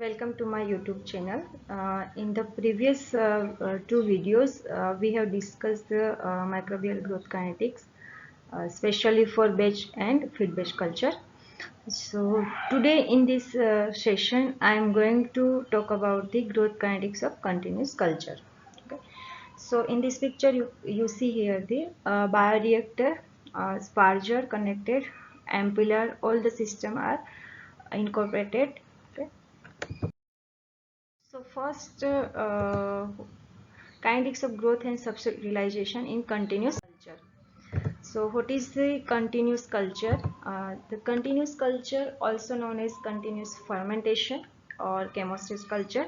Welcome to my YouTube channel. In the previous two videos, we have discussed the microbial growth kinetics, especially for batch and feed batch culture. So today in this session, I am going to talk about the growth kinetics of continuous culture. Okay. So in this picture, you see here the bioreactor, sparger connected, ampuller, all the system are incorporated. Okay. So first, kinetics of growth and substrate realization in continuous culture. So what is the continuous culture? The continuous culture, also known as continuous fermentation or chemostat culture.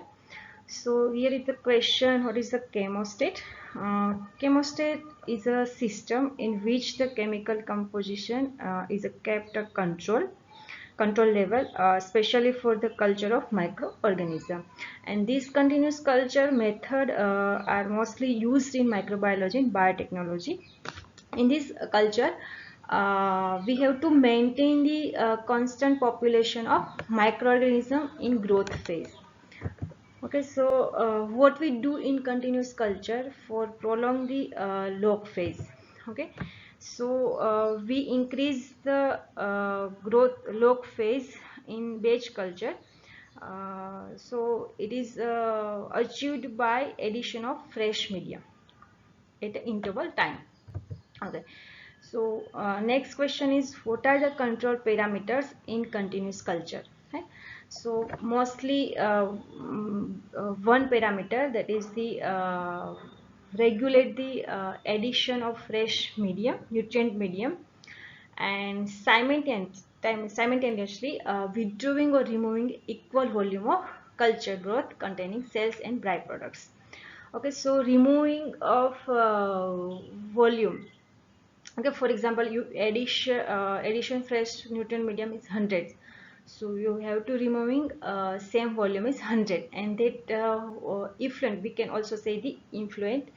So here is the question, what is the chemostat? Chemostat is a system in which the chemical composition is kept a control level, especially for the culture of microorganism. And these continuous culture method are mostly used in microbiology and biotechnology. In this culture, we have to maintain the constant population of microorganism in growth phase. Okay, so what we do in continuous culture for prolong the log phase. Okay, so we increase the growth log phase in batch culture. So it is achieved by addition of fresh medium at interval time. Okay, so next question is, what are the control parameters in continuous culture? Right? So mostly one parameter, that is the regulate the addition of fresh medium, nutrient medium, and simultaneously withdrawing or removing equal volume of culture growth containing cells and byproducts. Okay, so removing of volume. Okay, for example, you addition fresh nutrient medium is 100, so you have to removing same volume is 100, and that effluent, we can also say the influent,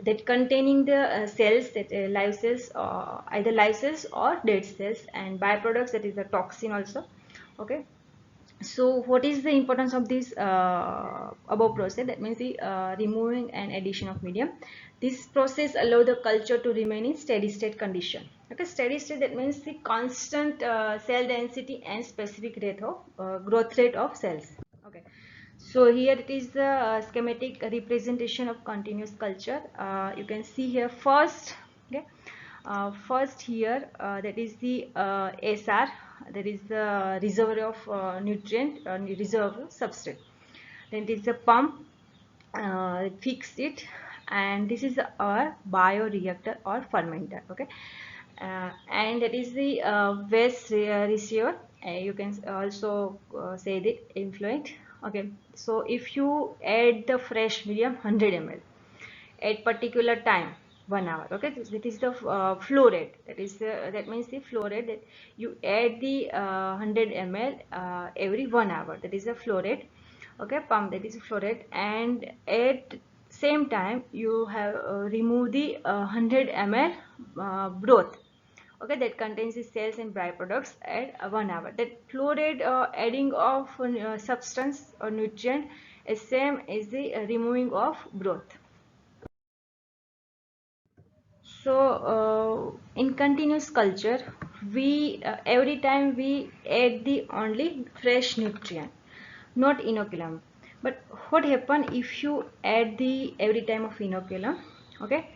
that containing the cells, that live cells, either live cells or dead cells, and byproducts, that is the toxin also. Okay, so what is the importance of this above process? That means the removing and addition of medium. This process allow the culture to remain in steady state condition. Okay, steady state, that means the constant cell density and specific rate of growth rate of cells. Okay, so here it is the schematic representation of continuous culture. You can see here first. Okay, first here, that is the SR, that is the reservoir of nutrient, reserve of substrate. Then it is the pump, fix it, and this is our bioreactor or fermenter. Okay, and that is the waste receiver. You can also say the influent. Okay, so if you add the fresh medium 100 ml at particular time, 1 hour. Okay, that is the flow rate, that means the flow rate, that you add the 100 ml every 1 hour, that is the flow rate. Okay, pump, that is flow rate, and at same time you have remove the 100 ml broth. Okay, that contains the cells and byproducts at 1 hour. That flow rate adding of substance or nutrient is same as the removing of broth. So in continuous culture, we every time we add the only fresh nutrient, not inoculum. But what happen if you add the every time of inoculum? Okay,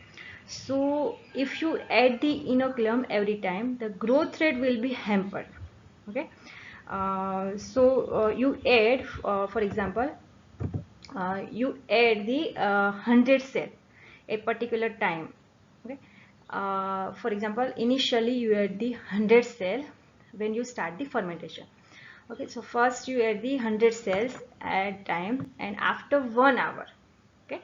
so if you add the inoculum every time, the growth rate will be hampered. Okay, so you add, for example, you add the 100 cell a particular time. Okay, for example, initially you add the 100 cell when you start the fermentation. Okay, so first you add the 100 cells at time, and after 1 hour, okay,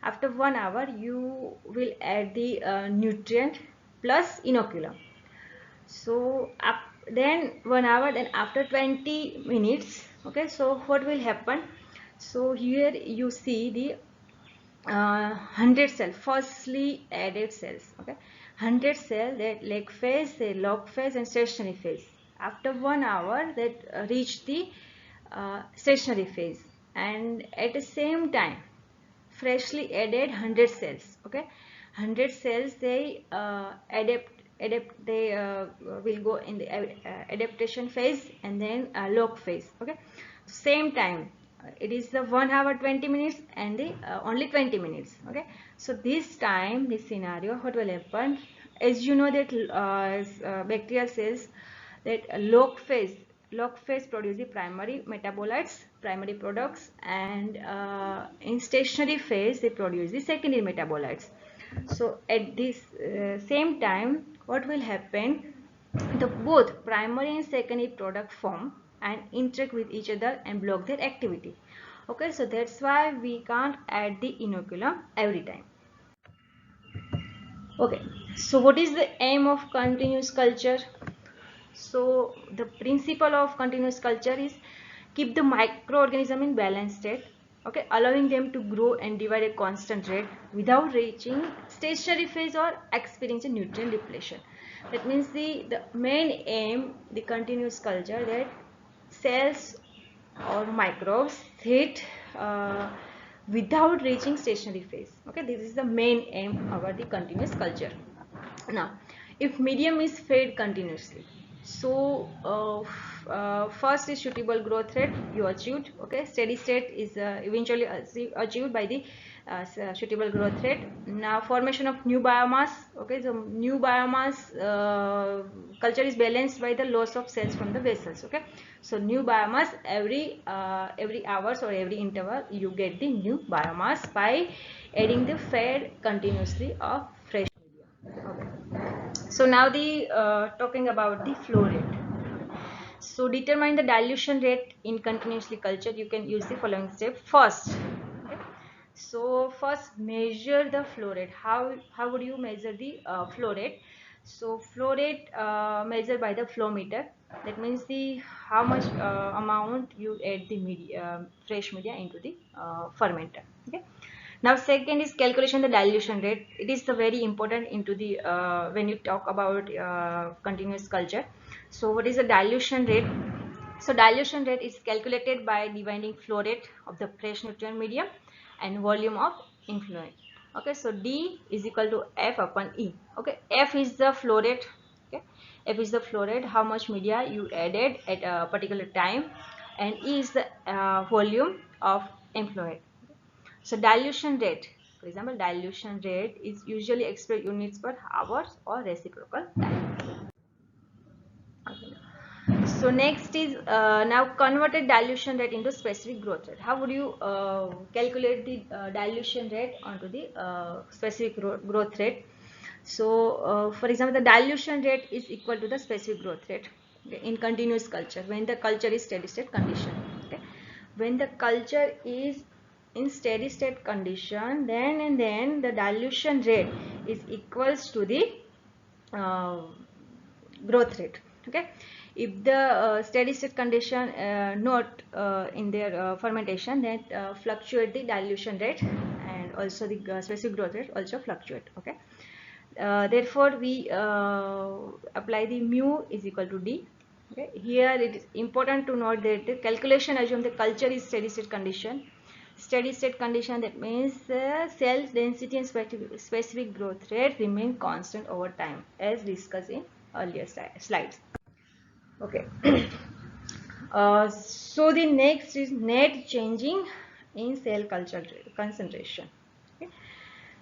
after 1 hour you will add the nutrient plus inoculum. So then 1 hour, then after 20 minutes. Okay, so what will happen? So here you see the 100 cell firstly added cells. Okay, 100 cell, that leg phase, the log phase, and stationary phase. After 1 hour, that reach the stationary phase, and at the same time freshly added 100 cells. Okay, 100 cells, they adapt they will go in the adaptation phase and then log phase. Okay, same time, it is the 1 hour 20 minutes and the only 20 minutes. Okay, so this time, this scenario, what will happen, as you know that bacterial cells, that log phase produce the primary metabolites, primary products, and in stationary phase they produce the secondary metabolites. So at this same time, what will happen, the both primary and secondary product form and interact with each other and block their activity. Okay, so that's why we can't add the inoculum every time. Okay, so what is the aim of continuous culture? So the principle of continuous culture is keep the microorganism in balanced state, okay, allowing them to grow and divide at constant rate without reaching stationary phase or experiencing nutrient depletion. That means the main aim, the continuous culture, that cells or microbes hit without reaching stationary phase. Okay, this is the main aim of the continuous culture. Now, if medium is fed continuously, so first is suitable growth rate you achieved. Okay, steady state is eventually achieved by the suitable growth rate. Now, formation of new biomass. Okay, so new biomass culture is balanced by the loss of cells from the vessels. Okay, so new biomass every hours or every interval you get the new biomass by adding the fed continuously of fresh media. Okay, so now the talking about the flow rate. So determine the dilution rate in continuously culture. You can use the following step. First, okay, so first measure the flow rate. How would you measure the flow rate? So flow rate measured by the flow meter. That means the how much amount you add the media, fresh media into the fermenter. Okay. Now second is calculation the dilution rate. It is the very important into the when you talk about continuous culture. So what is the dilution rate? So dilution rate is calculated by dividing flow rate of the fresh nutrient medium and volume of influent. Okay, so D is equal to F upon E. Okay, F is the flow rate. Okay, F is the flow rate, how much media you added at a particular time, and E is the volume of influent. So dilution rate, for example, dilution rate is usually expressed units per hours or reciprocal time. Okay. So next is now converted dilution rate into specific growth rate. How would you calculate the dilution rate onto the specific growth rate? So for example, the dilution rate is equal to the specific growth rate, okay, in continuous culture when the culture is steady state condition. Okay, when the culture is in steady state condition, then the dilution rate is equals to the uh, growth rate. Okay, if the steady state condition not in their fermentation, then fluctuate the dilution rate, and also the specific growth rate also fluctuate. Okay, therefore we apply the mu is equal to D. Okay, here it is important to note that the calculation assume the culture is steady state condition. Steady state condition, that means cell density and specific growth rate remain constant over time, as discussed in earlier slides. Okay. So the next is net changing in cell culture concentration. Okay.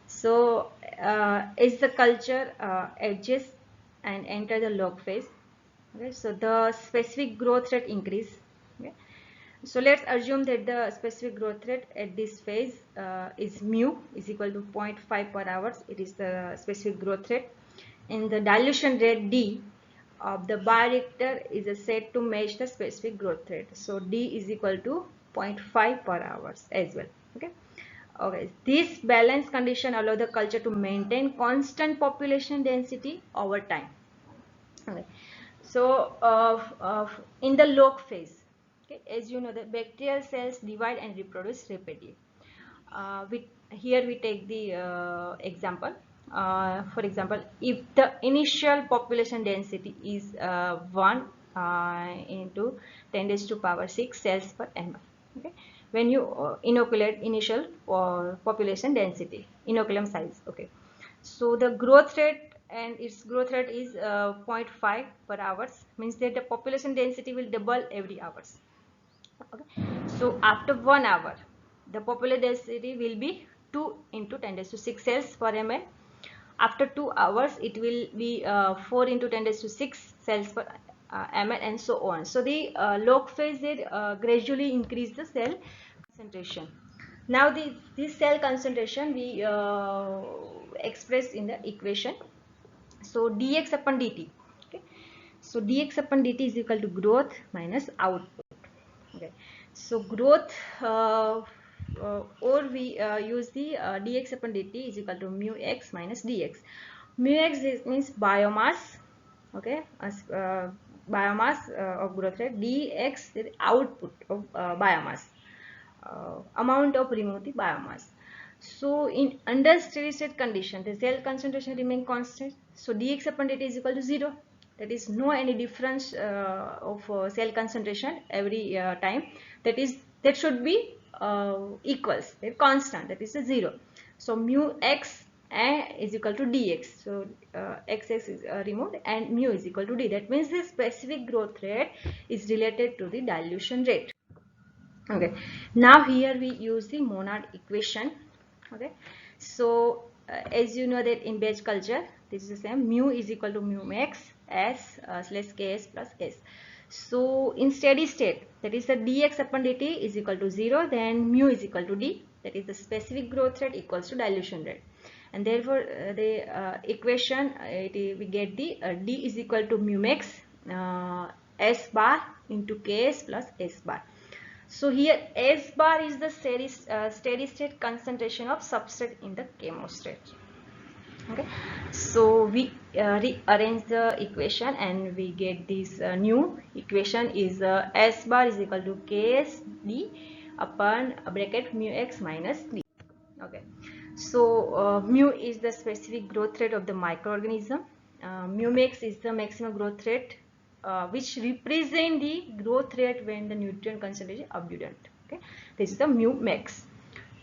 So as the culture adjusts and enter the log phase, okay, so the specific growth rate increase. Okay. So let's assume that the specific growth rate at this phase is mu is equal to 0.5 per hour. It is the specific growth rate. And the dilution rate D of the bioreactor is set to match the specific growth rate. So D is equal to 0.5 per hour as well. Okay. Okay. This balance condition allow the culture to maintain constant population density over time. Okay. So in the log phase, okay, as you know, the bacterial cells divide and reproduce rapidly. Here we take the example. For example, if the initial population density is 1 into 10 raised to power 6 cells per ml. Okay, when you inoculate initial population density, inoculum size. Okay, so the growth rate and its growth rate is 0.5 per hours, means that the population density will double every hours. Okay, so after 1 hour the population density will be 2 into 10 raised to 6 cells per ml. After 2 hours it will be 4 into 10 raised to 6 cells per ml, and so on. So the log phase it gradually increase the cell concentration. Now this cell concentration we express in the equation. So dx upon dt. Okay, so dx upon dt is equal to growth minus output. Okay, so growth or we use the dx upon dt is equal to mu x minus dx. Mu x means biomass. Okay, as biomass of growth rate, dx is output of biomass, amount of removed biomass. So in under steady state condition the cell concentration remain constant, so dx upon dt is equal to 0. That is no any difference of cell concentration every time. That should be equals, constant, that is a 0. So mu x is equal to dx. So xx is removed and mu is equal to d. That means the specific growth rate is related to the dilution rate. Okay, now here we use the monad equation. Okay, so as you know that in batch culture this is the same, mu is equal to mu max s slash ks plus s. So in steady state, that is the dx upon dt is equal to 0, then mu is equal to d, that is the specific growth rate equals to dilution rate, and therefore the equation we get the d is equal to mu max s bar into ks plus s bar. So here S bar is the steady state concentration of substrate in the chemostat. Okay, so we rearrange the equation and we get this new equation is S bar is equal to Ks d upon bracket mu x minus d. Okay, so mu is the specific growth rate of the microorganism. Mu max is the maximum growth rate which represent the growth rate when the nutrient concentration is abundant. Okay, this is the mu max.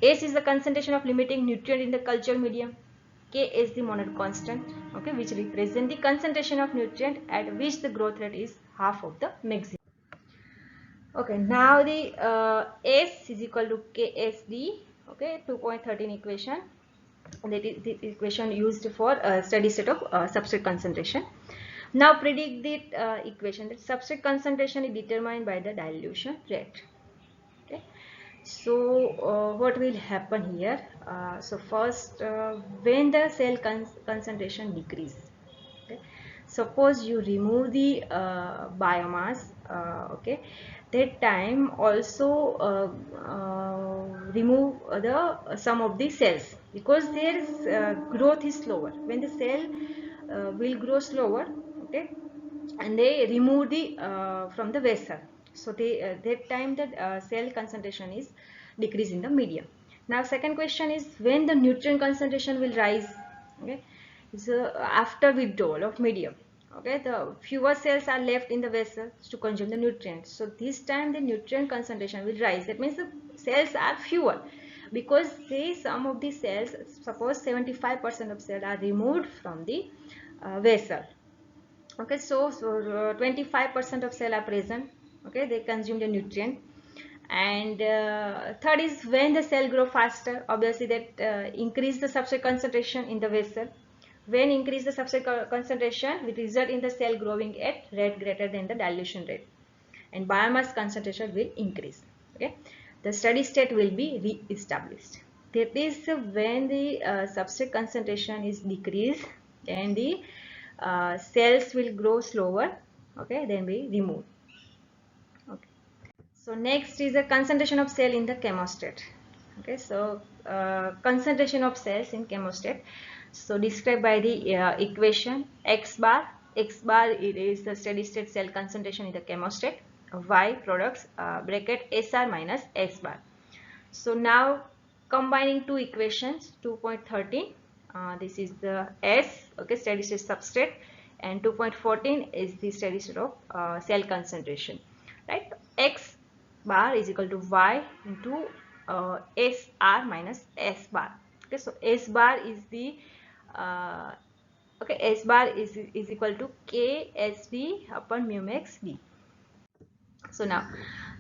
S is the concentration of limiting nutrient in the culture medium. K is the monad constant, okay, which represent the concentration of nutrient at which the growth rate is half of the maximum. Okay, now the S is equal to KSD. Okay, 2.13 equation. That is the equation used for steady state of substrate concentration. Now predict the equation that substrate concentration is determined by the dilution rate. Okay, so what will happen here? So first, when the cell concentration decrease, okay, suppose you remove the biomass, okay, that time also remove the some of the cells, because their growth is slower. When the cell will grow slower, okay, and they remove the from the vessel, so they that time the cell concentration is decrease in the medium. Now second question is when the nutrient concentration will rise. Okay, so after withdrawal of medium, okay, the fewer cells are left in the vessel to consume the nutrients, so this time the nutrient concentration will rise. That means the cells are fewer, because say some of the cells, suppose 75% of cells are removed from the vessel. Okay, so 25% of cell are present. Okay, they consume the nutrient. And third is when the cell grow faster, obviously that increase the substrate concentration in the vessel. When increase the substrate concentration will result in the cell growing at rate greater than the dilution rate, and biomass concentration will increase. Okay, the steady state will be re-established. That is when the substrate concentration is decreased and the cells will grow slower. Okay, then we remove. Okay, so next is the concentration of cell in the chemostat. Okay, so concentration of cells in chemostat, so described by the equation x bar. X bar, it is the steady state cell concentration in the chemostat. Y products bracket SR minus S bar. So now combining two equations, 2.13, this is the S, okay, steady state substrate, and 2.14 is the steady state of cell concentration, right? X bar is equal to y into SR minus S bar. Okay, so S bar is the uh, okay, S bar is equal to KSV upon mu max D. So now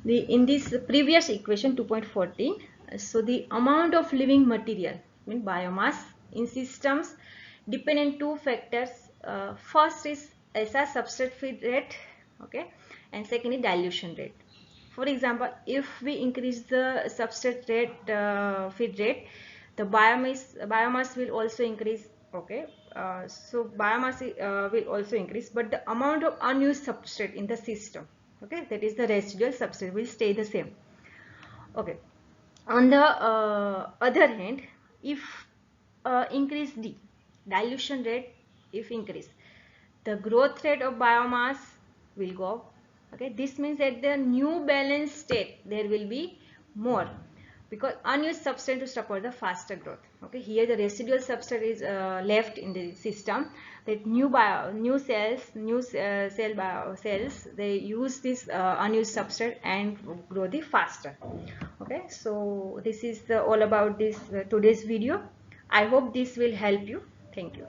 in this previous equation 2.14, so the amount of living material, mean biomass in systems depend on two factors. First is SR substrate feed rate, okay, and second is dilution rate. For example, if we increase the substrate rate, feed rate, the biomass will also increase. Okay, so biomass will also increase, but the amount of unused substrate in the system, okay, that is the residual substrate, will stay the same. Okay, on the other hand, if increase D, dilution rate if increase, the growth rate of biomass will go up. Okay, this means that the new balanced state there will be more, because unused substrate to support the faster growth. Okay, here the residual substrate is left in the system, that new cells, cells, they use this unused substrate and grow the faster. Okay, so this is all about this today's video. I hope this will help you. Thank you.